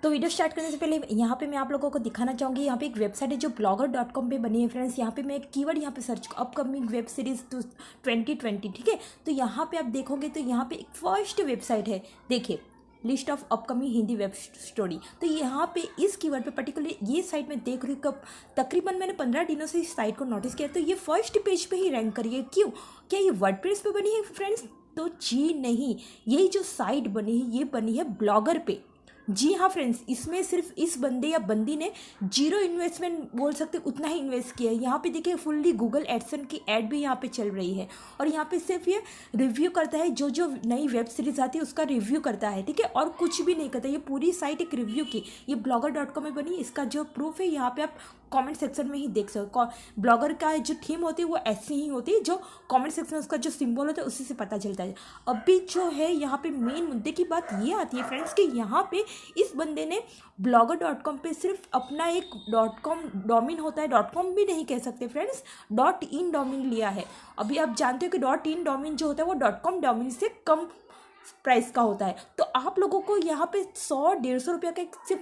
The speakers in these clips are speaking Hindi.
तो वीडियो स्टार्ट करने से पहले यहाँ पे मैं आप लोगों को दिखाना चाहूँगी, यहाँ पे एक वेबसाइट है जो blogger.com पे बनी है फ्रेंड्स। यहाँ पे मैं एक कीवर्ड यहाँ पे सर्च अपकमिंग वेब सीरीज 2020, ठीक है। तो यहाँ पे आप देखोगे तो यहाँ पे एक फर्स्ट वेबसाइट है, देखिए list of upcoming Hindi web story. तो यहाँ पे इस कीवर्ड पे पर्टिकुलर ये साइट में देख रही हूँ कब तकरीबन मैंने 15 दिनों से इस साइट को नोटिस किया। तो ये फर्स्ट पेज पे ही रैंक करी है। क्यों? क्या ये वर्डप्रेस पे बनी है फ्रेंड्स? तो जी नहीं, यही जो साइट बनी है ये बनी है ब्लॉगर पे। जी हाँ फ्रेंड्स, इसमें सिर्फ इस बंदे या बंदी ने 0 इन्वेस्टमेंट बोल सकते उतना ही इन्वेस्ट किया है। यहाँ पे देखिए फुल्ली गूगल एडसेंस की ऐड भी यहाँ पे चल रही है और यहाँ पे सिर्फ ये रिव्यू करता है, जो जो नई वेब सीरीज आती है उसका रिव्यू करता है, ठीक है, और कुछ भी नहीं करता। ये पूरी साइट एक रिव्यू की, ये blogger.com में बनी। इसका जो प्रूफ है यहाँ पे आप कमेंट सेक्शन में ही देख सकते हो। ब्लॉगर का जो थीम होती है वो ऐसी ही होती है, जो कमेंट सेक्शन में उसका जो सिंबल होता है उसी से पता चलता है। अभी जो है यहाँ पे मेन मुद्दे की बात ये आती है फ्रेंड्स कि यहाँ पे इस बंदे ने blogger.com पे सिर्फ अपना एक .com डोमेन होता है, .com भी नहीं कह सकते फ्रेंड्स, .in डोमेन लिया है। अभी आप जानते हो कि .in डोमेन जो होता है वो .com डोमेन से कम प्राइस का होता है। तो आप लोगों को यहाँ पे 100-150 रुपये का सिर्फ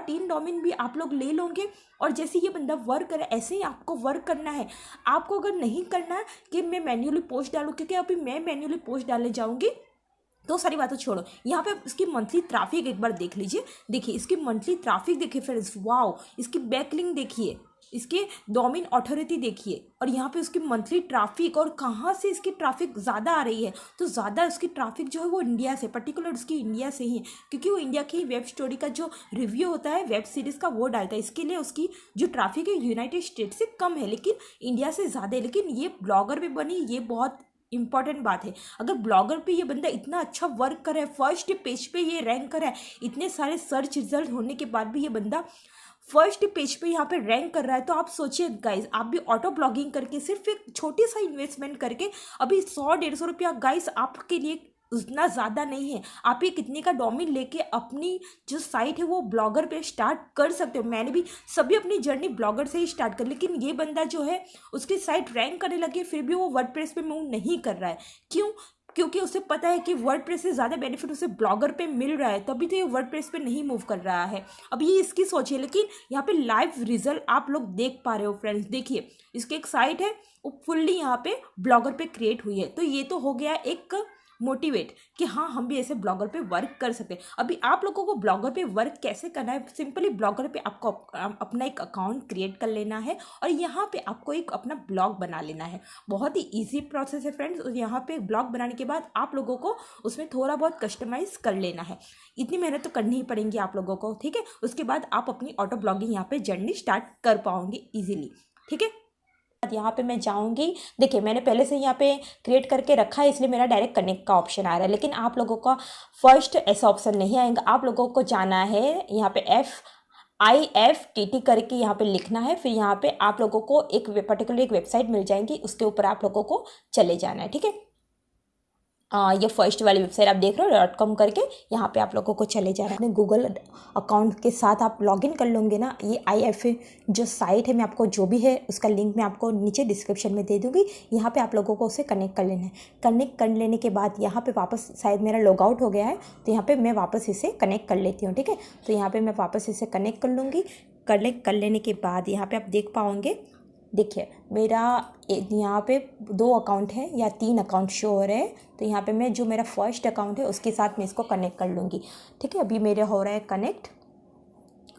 .in डोमेन भी आप लोग ले लोगे और जैसे ये बंदा वर्क करे ऐसे ही आपको वर्क करना है। आपको अगर नहीं करना है कि मैं मैन्युअली पोस्ट डालूँ, क्योंकि अभी मैं मैन्युअली पोस्ट डालने जाऊँगी तो सारी बातें छोड़ो। यहाँ पे इसकी मंथली ट्रैफिक एक बार देख लीजिए। देखिए इसकी मंथली ट्रैफिक देखिए फ्रेंड्स, वाओ। इसकी बैकलिंक देखिए, इसके डोमेन अथॉरिटी देखिए, और यहाँ पे उसकी मंथली ट्रैफिक और कहाँ से इसकी ट्रैफिक ज़्यादा आ रही है। तो ज़्यादा उसकी ट्रैफिक जो है वो इंडिया से, पर्टिकुलर उसकी इंडिया से ही है, क्योंकि वो इंडिया की वेब स्टोरी का जो रिव्यू होता है वेब सीरीज़ का वो डालता है। इसके लिए उसकी जो ट्रैफिक है यूनाइटेड स्टेट से कम है लेकिन इंडिया से ज़्यादा है। लेकिन ये ब्लॉगर पे बनी, ये बहुत इंपॉर्टेंट बात है। अगर ब्लॉगर पे ये बंदा इतना अच्छा वर्क कर रहा है, फर्स्ट पेज पे ये रैंक कर रहा है, इतने सारे सर्च रिजल्ट होने के बाद भी ये बंदा फर्स्ट पेज पे यहाँ पे रैंक कर रहा है, तो आप सोचिए गाइस, आप भी ऑटो ब्लॉगिंग करके सिर्फ एक छोटी सा इन्वेस्टमेंट करके अभी 100-150 रुपया गाइस आपके लिए उतना ज़्यादा नहीं है। आप ये कितने का डोमेन लेके अपनी जो साइट है वो ब्लॉगर पे स्टार्ट कर सकते हो। मैंने भी सभी अपनी जर्नी ब्लॉगर से ही स्टार्ट कर, लेकिन ये बंदा जो है उसकी साइट रैंक करने लगी फिर भी वो वर्डप्रेस पे मूव नहीं कर रहा है। क्यों? क्योंकि उसे पता है कि वर्डप्रेस से ज़्यादा बेनिफिट उसे ब्लॉगर पे मिल रहा है, तभी तो ये वर्डप्रेस पे नहीं मूव कर रहा है। अब ये इसकी सोच है, लेकिन यहाँ पे लाइव रिजल्ट आप लोग देख पा रहे हो फ्रेंड्स। देखिए इसकी एक साइट है वो फुल्ली यहाँ पे ब्लॉगर पे क्रिएट हुई है। तो ये तो हो गया एक मोटिवेट कि हाँ हम भी ऐसे ब्लॉगर पे वर्क कर सकते हैं। अभी आप लोगों को ब्लॉगर पे वर्क कैसे करना है, सिंपली ब्लॉगर पे आपको अपना एक अकाउंट क्रिएट कर लेना है और यहाँ पे आपको एक अपना ब्लॉग बना लेना है। बहुत ही इजी प्रोसेस है फ्रेंड्स। और यहाँ पे ब्लॉग बनाने के बाद आप लोगों को उसमें थोड़ा बहुत कस्टमाइज कर लेना है। इतनी मेहनत तो करनी ही पड़ेगी आप लोगों को, ठीक है। उसके बाद आप अपनी ऑटो ब्लॉगिंग यहाँ पे जर्नी स्टार्ट कर पाओगे ईजिली, ठीक है। यहाँ पे मैं जाऊँगी, देखिए मैंने पहले से यहाँ पे क्रिएट करके रखा है इसलिए मेरा डायरेक्ट कनेक्ट का ऑप्शन आ रहा है, लेकिन आप लोगों का फर्स्ट ऐसा ऑप्शन नहीं आएगा। आप लोगों को जाना है यहाँ पे FIFTT करके यहाँ पे लिखना है, फिर यहाँ पे आप लोगों को एक पर्टिकुलर एक वेबसाइट मिल जाएगी, उसके ऊपर आप लोगों को चले जाना है, ठीक है। ये फर्स्ट वाली वेबसाइट आप देख रहे हो .com करके, यहाँ पे आप लोगों को चले जा रहा है। अपने गूगल अकाउंट के साथ आप लॉगिन कर लोगे ना, ये IF जो साइट है मैं आपको जो भी है उसका लिंक मैं आपको नीचे डिस्क्रिप्शन में दे दूँगी। यहाँ पे आप लोगों को उसे कनेक्ट कर लेना है। कनेक्ट कर लेने के बाद यहाँ पे वापस शायद मेरा लॉग आउट हो गया है, तो यहाँ पर मैं वापस इसे कनेक्ट कर लेती हूँ, ठीक है। तो यहाँ पर मैं वापस इसे कनेक्ट कर लूँगी। कनेक्ट कर लेने के बाद यहाँ पर आप देख पाओगे, देखिए मेरा यहाँ पे 2 अकाउंट है या 3 अकाउंट शो हो रहे हैं। तो यहाँ पे मैं जो मेरा फर्स्ट अकाउंट है उसके साथ मैं इसको कनेक्ट कर लूँगी, ठीक है। अभी मेरे हो रहा है कनेक्ट,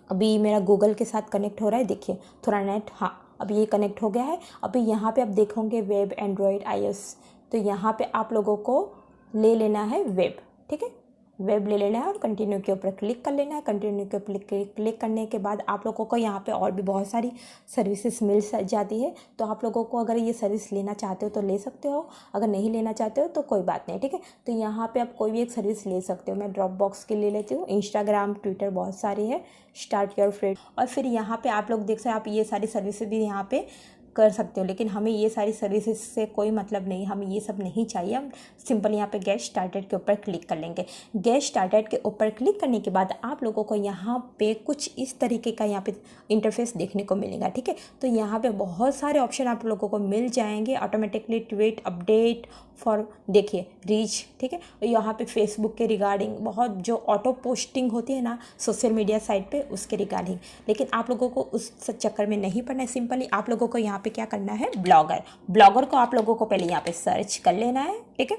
अभी मेरा गूगल के साथ कनेक्ट हो रहा है। देखिए थोड़ा नेट, हाँ अभी ये कनेक्ट हो गया है। अभी यहाँ पे आप देखोगे वेब, एंड्रॉयड, iOS, तो यहाँ पे आप लोगों को ले लेना है वेब, ठीक है। वेब ले लेना है और कंटिन्यू के ऊपर क्लिक कर लेना है। कंटिन्यू के ऊपर क्लिक करने के बाद आप लोगों को यहाँ पे और भी बहुत सारी सर्विसेज मिल जाती है। तो आप लोगों को अगर ये सर्विस लेना चाहते हो तो ले सकते हो, अगर नहीं लेना चाहते हो तो कोई बात नहीं, ठीक है। तो यहाँ पे आप कोई भी एक सर्विस ले सकते हो। मैं ड्रॉपबॉक्स के ले लेती हूँ, इंस्टाग्राम, ट्विटर बहुत सारी है, स्टार्ट योर फ्रेंड। और फिर यहाँ पर आप लोग देख सकते हैं, आप ये सारी सर्विसेज भी यहाँ पर कर सकते हो, लेकिन हमें ये सारी सर्विसेज से कोई मतलब नहीं, हमें ये सब नहीं चाहिए। हम सिंपल यहाँ पे गेट स्टार्टेड के ऊपर क्लिक कर लेंगे। गेट स्टार्टेड के ऊपर क्लिक करने के बाद आप लोगों को यहाँ पे कुछ इस तरीके का यहाँ पे इंटरफेस देखने को मिलेगा, ठीक है। तो यहाँ पे बहुत सारे ऑप्शन आप लोगों को मिल जाएंगे, ऑटोमेटिकली ट्वीट, अपडेट, फॉर देखिए रीच, ठीक है। और यहाँ पे फेसबुक के रिगार्डिंग बहुत जो ऑटो पोस्टिंग होती है ना सोशल मीडिया साइट पे उसके रिगार्डिंग, लेकिन आप लोगों को उस चक्कर में नहीं पड़ना है। सिंपली आप लोगों को यहाँ पे क्या करना है, ब्लॉगर को आप लोगों को पहले यहाँ पे सर्च कर लेना है, ठीक है।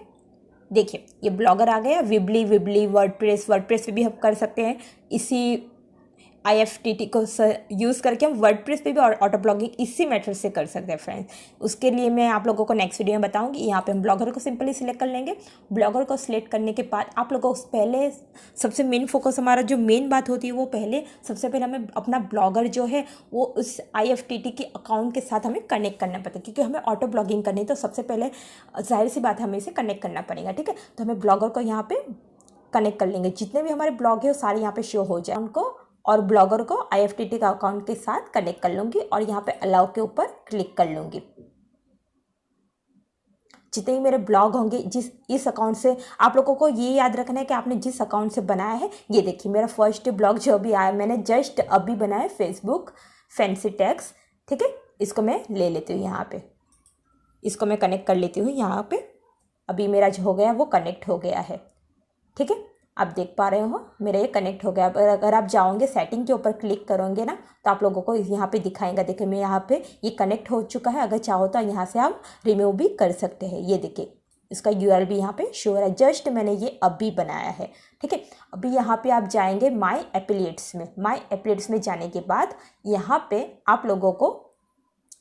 देखिए ये ब्लॉगर आ गया, विबली वर्डप्रेस पे भी हम कर सकते हैं। इसी IFTT को यूज़ करके हम वर्डप्रेस पे भी ऑटो ब्लॉगिंग इसी मेथड से कर सकते हैं फ्रेंड्स। उसके लिए मैं आप लोगों को नेक्स्ट वीडियो में बताऊंगी। यहाँ पे हम ब्लॉगर को सिंपली सिलेक्ट कर लेंगे। ब्लॉगर को सिलेक्ट करने के बाद आप लोगों को पहले सबसे मेन फोकस, हमारा जो मेन बात होती है वो पहले सबसे पहले हमें अपना ब्लॉगर जो है वो उस IFTT के अकाउंट के साथ हमें कनेक्ट करना पड़ता है, क्योंकि हमें ऑटो ब्लॉगिंग करनी है तो सबसे पहले जाहिर सी बात हमें इसे कनेक्ट करना पड़ेगा, ठीक है। तो हमें ब्लॉगर को यहाँ पे कनेक्ट कर लेंगे। जितने भी हमारे ब्लॉग है वो सारे यहाँ पे शो हो जाए उनको, और ब्लॉगर को IFTT का अकाउंट के साथ कनेक्ट कर लूँगी और यहाँ पे अलाउ के ऊपर क्लिक कर लूँगी। जितने ही मेरे ब्लॉग होंगे इस अकाउंट से, आप लोगों को ये याद रखना है कि आपने जिस अकाउंट से बनाया है, ये देखिए मेरा फर्स्ट ब्लॉग जो अभी आया, मैंने जस्ट अभी बनाया है फेसबुक फैंसी टैग्स, ठीक है। इसको मैं ले लेती हूँ, यहाँ पे इसको मैं कनेक्ट कर लेती हूँ। यहाँ पे अभी मेरा जो हो गया वो कनेक्ट हो गया है, ठीक है। आप देख पा रहे हो मेरा ये कनेक्ट हो गया। अगर आप जाओगे सेटिंग के ऊपर क्लिक करोगे ना तो आप लोगों को यहाँ पे दिखाएगा। देखिए मैं यहाँ पे ये कनेक्ट हो चुका है। अगर चाहो तो यहाँ से आप रिमूव भी कर सकते हैं। ये देखिए इसका URL भी यहाँ पे शो हो रहा है, जस्ट मैंने ये अभी बनाया है, ठीक है। अभी यहाँ पे आप जाएंगे माई एफिलिएट्स में जाने के बाद यहाँ पे आप लोगों को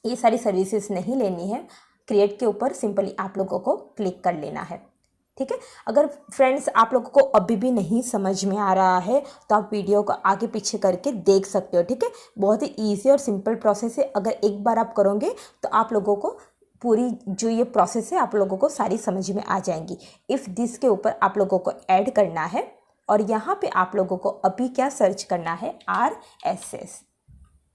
ये सारी सर्विसेज नहीं लेनी है। क्रिएट के ऊपर सिंपली आप लोगों को क्लिक कर लेना है, ठीक है। अगर फ्रेंड्स आप लोगों को अभी भी नहीं समझ में आ रहा है तो आप वीडियो को आगे पीछे करके देख सकते हो, ठीक है। बहुत ही ईजी और सिंपल प्रोसेस है। अगर एक बार आप करोगे तो आप लोगों को पूरी जो ये प्रोसेस है आप लोगों को सारी समझ में आ जाएंगी। इफ़ दिस के ऊपर आप लोगों को ऐड करना है और यहाँ पे आप लोगों को अभी क्या सर्च करना है,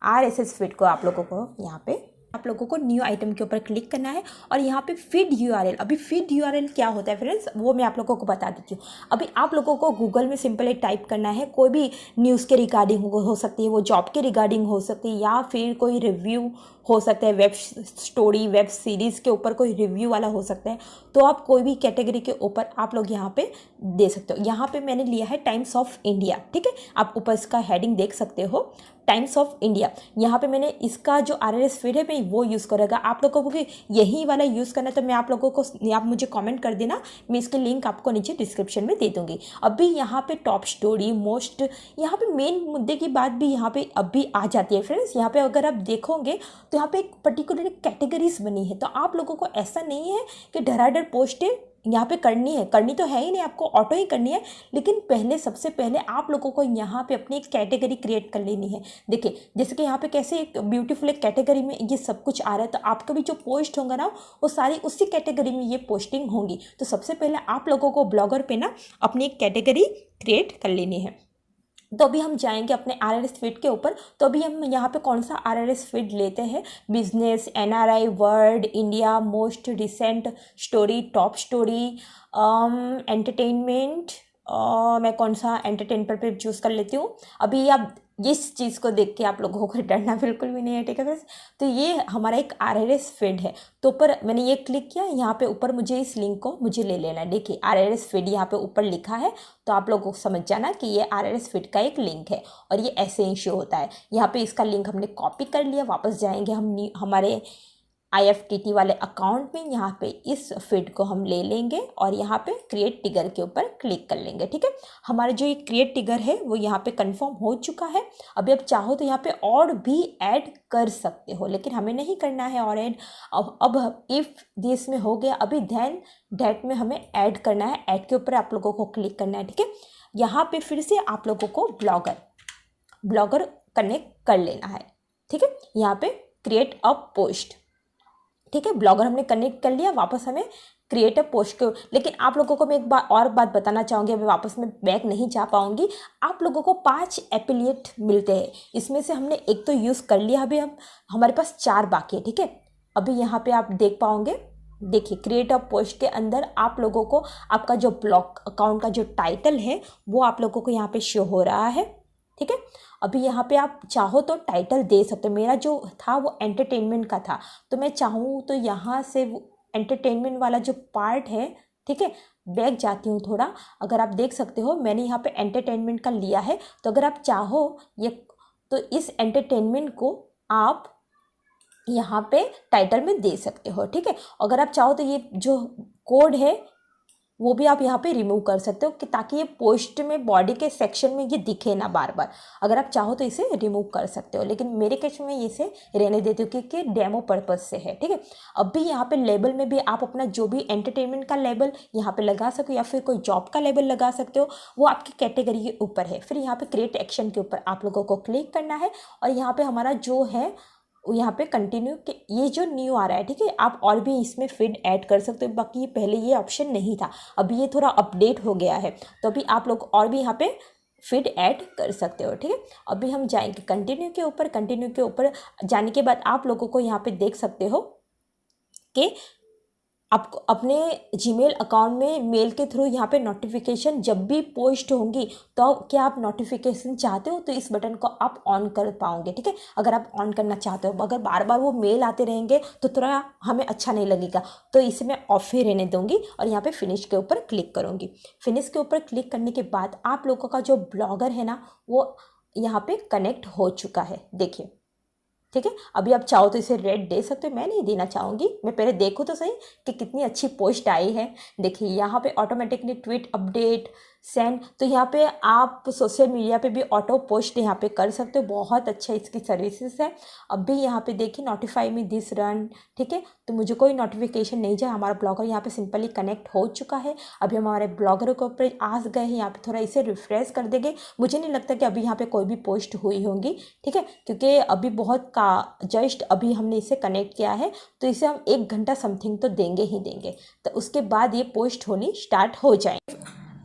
RSS फीड को आप लोगों को यहाँ पे आप लोगों को न्यू आइटम के ऊपर क्लिक करना है और यहाँ पे फीड URL। अभी फीड URL क्या होता है फ्रेंड्स, वो मैं आप लोगों को बता देती हूँ। अभी आप लोगों को गूगल में सिंपली टाइप करना है, कोई भी न्यूज़ के रिगार्डिंग हो सकती है, वो जॉब के रिगार्डिंग हो सकती है, या फिर कोई रिव्यू हो सकता है, वेब स्टोरी वेब सीरीज़ के ऊपर कोई रिव्यू वाला हो सकता है। तो आप कोई भी कैटेगरी के ऊपर आप लोग यहाँ पे दे सकते हो। यहाँ पे मैंने लिया है टाइम्स ऑफ इंडिया, ठीक है। आप ऊपर इसका हेडिंग देख सकते हो, टाइम्स ऑफ इंडिया। यहाँ पे मैंने इसका जो RSS फीड है मैं वो यूज़ करेगा। आप लोगों को यही वाला यूज़ करना है तो मैं आप लोगों को, आप मुझे कमेंट कर देना, मैं इसके लिंक आपको नीचे डिस्क्रिप्शन में दे दूँगी। अभी यहाँ पे टॉप स्टोरी मोस्ट, यहाँ पे मेन मुद्दे की बात भी यहाँ पे अभी आ जाती है फ्रेंड्स। यहाँ पे अगर आप देखोगे तो यहाँ पे एक पर्टिकुलर कैटेगरीज बनी है। तो आप लोगों को ऐसा नहीं है कि धड़ाधड़ पोस्टें यहाँ पे करनी तो है ही नहीं, आपको ऑटो ही करनी है। लेकिन पहले सबसे पहले आप लोगों को यहाँ पे अपनी एक कैटेगरी क्रिएट कर लेनी है। देखिए जैसे कि यहाँ पे कैसे एक ब्यूटीफुल एक कैटेगरी में ये सब कुछ आ रहा है, तो आपका भी जो पोस्ट होगा ना वो सारी उसी कैटेगरी में ये पोस्टिंग होंगी। तो सबसे पहले आप लोगों को ब्लॉगर पे ना अपनी एक कैटेगरी क्रिएट कर लेनी है। तो अभी हम जाएंगे अपने RSS फीड के ऊपर। तो अभी हम यहाँ पे कौन सा RSS फीड लेते हैं, business, NRI, world, India, most recent story, top story, entertainment. मैं कौन सा एंटरटेनमेंट पे चूज़ कर लेती हूँ। अभी आप इस चीज़ को देख के आप लोगों को डरना बिल्कुल भी नहीं है, ठीक है फ्रेंड्स। तो ये हमारा एक RSS फीड है। तो ऊपर मैंने ये क्लिक किया, यहाँ पे ऊपर मुझे इस लिंक को मुझे ले लेना है। देखिए RSS फीड यहाँ पे ऊपर लिखा है, तो आप लोगों को समझ जाना कि ये RSS फीड का एक लिंक है और ये ऐसे ही शो होता है। यहाँ पे इसका लिंक हमने कॉपी कर लिया। वापस जाएंगे हम हमारे IFTT वाले अकाउंट में, यहाँ पे इस फीड को हम ले लेंगे और यहाँ पे क्रिएट टिगर के ऊपर क्लिक कर लेंगे, ठीक है। हमारा जो ये क्रिएट टिगर है वो यहाँ पे कंफर्म हो चुका है। अभी आप चाहो तो यहाँ पे और भी ऐड कर सकते हो, लेकिन हमें नहीं करना है और ऐड। अब इफ़ दिस में हो गया, अभी देन डेट में हमें ऐड करना है। ऐड के ऊपर आप लोगों को क्लिक करना है, ठीक है। यहाँ पे फिर से आप लोगों को ब्लॉगर कनेक्ट कर लेना है, ठीक है। यहाँ पे क्रिएट अ पोस्ट, ठीक है। ब्लॉगर हमने कनेक्ट कर लिया। वापस हमें क्रिएट अ पोस्ट के, लेकिन आप लोगों को मैं एक और बात बताना चाहूँगी। अभी वापस मैं बैक नहीं जा पाऊँगी। आप लोगों को 5 एफिलिएट मिलते हैं, इसमें से हमने एक तो यूज़ कर लिया। अभी हमारे पास 4 बाकी है, ठीक है। अभी यहाँ पे आप देख पाओगे, देखिए क्रिएट अ पोस्ट के अंदर आप लोगों को आपका जो ब्लॉग अकाउंट का जो टाइटल है वो आप लोगों को यहाँ पे शो हो रहा है, ठीक है। अभी यहाँ पे आप चाहो तो टाइटल दे सकते हो। मेरा जो था वो एंटरटेनमेंट का था, तो मैं चाहूँ तो यहाँ से एंटरटेनमेंट वाला जो पार्ट है, ठीक है, बैक जाती हूँ थोड़ा। अगर आप देख सकते हो मैंने यहाँ पे एंटरटेनमेंट का लिया है, तो अगर आप चाहो ये, तो इस एंटरटेनमेंट को आप यहाँ पे टाइटल में दे सकते हो, ठीक है। अगर आप चाहो तो ये जो कोड है वो भी आप यहाँ पे रिमूव कर सकते हो, कि ताकि ये पोस्ट में बॉडी के सेक्शन में ये दिखे ना बार बार। अगर आप चाहो तो इसे रिमूव कर सकते हो, लेकिन मेरे केस में इसे रहने देती हूँ क्योंकि डेमो पर्पज से है, ठीक है। अब भी यहाँ पे लेबल में भी आप अपना जो भी एंटरटेनमेंट का लेबल यहाँ पे लगा सको या फिर कोई जॉब का लेबल लगा सकते हो, वो आपकी कैटेगरी के ऊपर है। फिर यहाँ पे क्रिएट एक्शन के ऊपर आप लोगों को क्लिक करना है और यहाँ पे हमारा जो है यहाँ पे कंटिन्यू के ये जो न्यू आ रहा है, ठीक है, आप और भी इसमें फीड ऐड कर सकते हो। बाकी पहले ये ऑप्शन नहीं था, अभी ये थोड़ा अपडेट हो गया है, तो अभी आप लोग और भी यहाँ पे फीड ऐड कर सकते हो, ठीक है। अभी हम जाएंगे कंटिन्यू के ऊपर। कंटिन्यू के ऊपर जाने के बाद आप लोगों को यहाँ पे देख सकते हो कि आपको अपने जीमेल अकाउंट में मेल के थ्रू यहाँ पे नोटिफिकेशन जब भी पोस्ट होंगी, तो क्या आप नोटिफिकेशन चाहते हो तो इस बटन को आप ऑन कर पाओगे, ठीक है। अगर आप ऑन करना चाहते हो, अगर बार बार वो मेल आते रहेंगे तो थोड़ा हमें अच्छा नहीं लगेगा, तो इसे मैं ऑफ ही रहने दूंगी और यहाँ पे फिनिश के ऊपर क्लिक करूँगी। फिनिश के ऊपर क्लिक करने के बाद आप लोगों का जो ब्लॉगर है ना, वो यहाँ पे कनेक्ट हो चुका है, देखिए, ठीक है। अभी आप चाहो तो इसे रेड दे सकते हो, मैं नहीं देना चाहूँगी, मैं पहले देखूँ तो सही कि कितनी अच्छी पोस्ट आई है। देखिए यहाँ पे ऑटोमेटिकली ट्वीट अपडेट सेंड, तो यहाँ पे आप सोशल मीडिया पे भी ऑटो पोस्ट यहाँ पे कर सकते हो, बहुत अच्छा इसकी सर्विसेज है। अब भी यहाँ पे देखिए नोटिफाई मी दिस रन, ठीक है, तो मुझे कोई नोटिफिकेशन नहीं जाए, हमारा ब्लॉगर यहाँ पे सिंपली कनेक्ट हो चुका है। अभी हमारे ब्लॉगर के ऊपर आ गए हैं, यहाँ पे थोड़ा इसे रिफ्रेश कर देंगे। मुझे नहीं लगता कि अभी यहाँ पे कोई भी पोस्ट हुई होंगी, ठीक है, क्योंकि अभी बहुत का जस्ट अभी हमने इसे कनेक्ट किया है, तो इसे हम 1 घंटा समथिंग तो देंगे ही देंगे, तो उसके बाद ये पोस्ट होनी स्टार्ट हो जाए।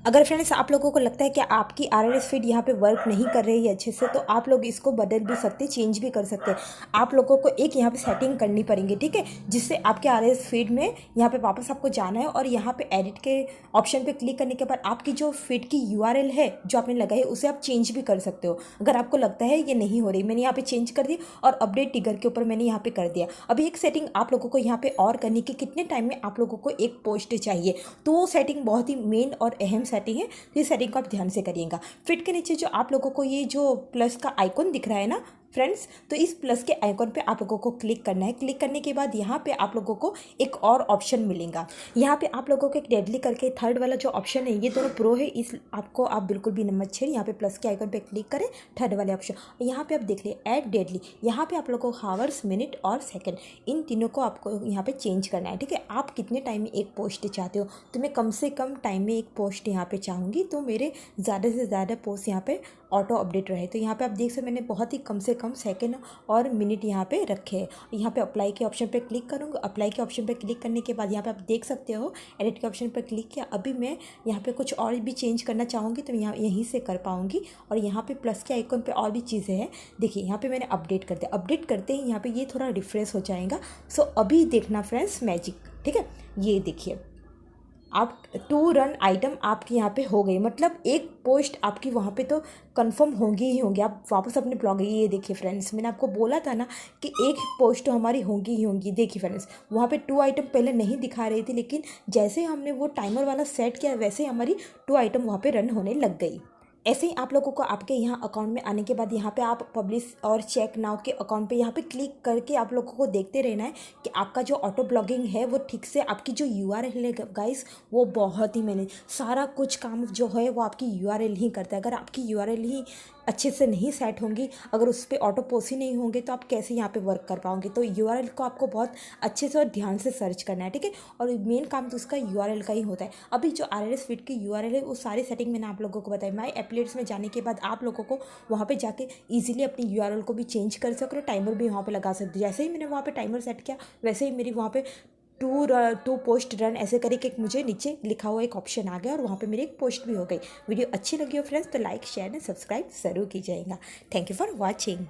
अगर फ्रेंड्स आप लोगों को लगता है कि आपकी आरएलएस फीड यहाँ पे वर्क नहीं कर रही है अच्छे से, तो आप लोग इसको बदल भी सकते हैं, चेंज भी कर सकते हैं। आप लोगों को एक यहाँ पे सेटिंग करनी पड़ेगी, ठीक है, जिससे आपके आरएलएस फीड में यहाँ पे वापस आपको जाना है और यहाँ पे एडिट के ऑप्शन पे क्लिक करने के बाद आपकी जो फीड की यूआरएल है जो आपने लगाई है उसे आप चेंज भी कर सकते हो। अगर आपको लगता है ये नहीं हो रही, मैंने यहाँ पे चेंज कर दी और अपडेट टिगर के ऊपर मैंने यहाँ पे कर दिया। अभी एक सेटिंग आप लोगों को यहाँ पे और करनी कि कितने टाइम में आप लोगों को एक पोस्ट चाहिए, तो वो सेटिंग बहुत ही मेन और अहम सेटिंग है, इस सेटिंग को आप ध्यान से करिएगा। फिट के नीचे जो आप लोगों को ये जो प्लस का आइकॉन दिख रहा है ना फ्रेंड्स, तो इस प्लस के आइकॉन पे आप लोगों को क्लिक करना है। क्लिक करने के बाद यहाँ पे आप लोगों को एक और ऑप्शन मिलेगा। यहाँ पे आप लोगों को एक डेडली करके थर्ड वाला जो ऑप्शन है, ये दोनों प्रो है, इस आपको आप बिल्कुल भी नंबर 6 यहाँ पे प्लस के आइकॉन पे क्लिक करें, थर्ड वाले ऑप्शन, यहाँ पे आप देख लिए ऐड डेडली। यहाँ पे आप लोगों को हावर्स, मिनट और सेकेंड, इन तीनों को आपको यहाँ पे चेंज करना है, ठीक है। आप कितने टाइम में एक पोस्ट चाहते हो, तो मैं कम से कम टाइम में एक पोस्ट यहाँ पे चाहूँगी, तो मेरे ज़्यादा से ज़्यादा पोस्ट यहाँ पे ऑटो अपडेट रहे। तो यहाँ पे आप देख सकते मैंने बहुत ही कम से कम सेकंड और मिनट यहाँ पे रखे हैं। यहाँ पे अप्लाई के ऑप्शन पे क्लिक करूँगा। अप्लाई के ऑप्शन पे क्लिक करने के बाद यहाँ पे आप देख सकते हो एडिट के ऑप्शन पर क्लिक किया। अभी मैं यहाँ पे कुछ और भी चेंज करना चाहूँगी तो यहाँ यहीं से कर पाऊँगी। और यहाँ पे प्लस के आइकन पे और भी चीज़ें हैं। देखिए यहाँ पे मैंने अपडेट कर दिया। अपडेट करते ही यहाँ पे ये थोड़ा रिफ्रेश हो जाएगा। सो अभी देखना फ्रेंड्स मैजिक, ठीक है। ये देखिए आप 2 रन आइटम आपकी यहाँ पे हो गई, मतलब एक पोस्ट आपकी वहाँ पे तो कंफर्म होंगी ही होंगी। आप वापस अपने ब्लॉग, ये देखिए फ्रेंड्स, मैंने आपको बोला था ना कि एक पोस्ट तो हमारी होंगी ही होंगी। देखिए फ्रेंड्स वहाँ पे 2 आइटम पहले नहीं दिखा रही थी, लेकिन जैसे ही हमने वो टाइमर वाला सेट किया वैसे ही हमारी 2 आइटम वहाँ पे रन होने लग गई। ऐसे ही आप लोगों को आपके यहाँ अकाउंट में आने के बाद यहाँ पे आप पब्लिश और चेक नाउ के अकाउंट पे यहाँ पे क्लिक करके आप लोगों को देखते रहना है कि आपका जो ऑटो ब्लॉगिंग है वो ठीक से, आपकी जो यूआरएल है गाइस वो बहुत ही मैंने सारा कुछ काम जो है वो आपकी यूआरएल ही करता है। अगर आपकी यूआरएल ही अच्छे से नहीं सेट होंगी, अगर उस पर ऑटो पोस्ट ही नहीं होंगे तो आप कैसे यहाँ पे वर्क कर पाओगे। तो यूआरएल को आपको बहुत अच्छे से और ध्यान से सर्च करना है, ठीक है। और मेन काम तो उसका यूआरएल का ही होता है। अभी जो आरएलएस फीड की यूआरएल है वो सारी सेटिंग मैंने आप लोगों को बताई। माय एफिलिएट्स में जाने के बाद आप लोगों को वहाँ पे जाके इजीली अपनी यूआरएल को भी चेंज कर सकते हो, टाइमर भी वहाँ पे लगा सकते हो। जैसे ही मैंने वहाँ पे टाइमर सेट किया वैसे ही मेरी वहाँ पे टू पोस्ट रन ऐसे करके एक मुझे नीचे लिखा हुआ एक ऑप्शन आ गया और वहाँ पे मेरी एक पोस्ट भी हो गई। वीडियो अच्छी लगी हो फ्रेंड्स तो लाइक शेयर एंड सब्सक्राइब ज़रूर कीजिएगा। Thank you for watching.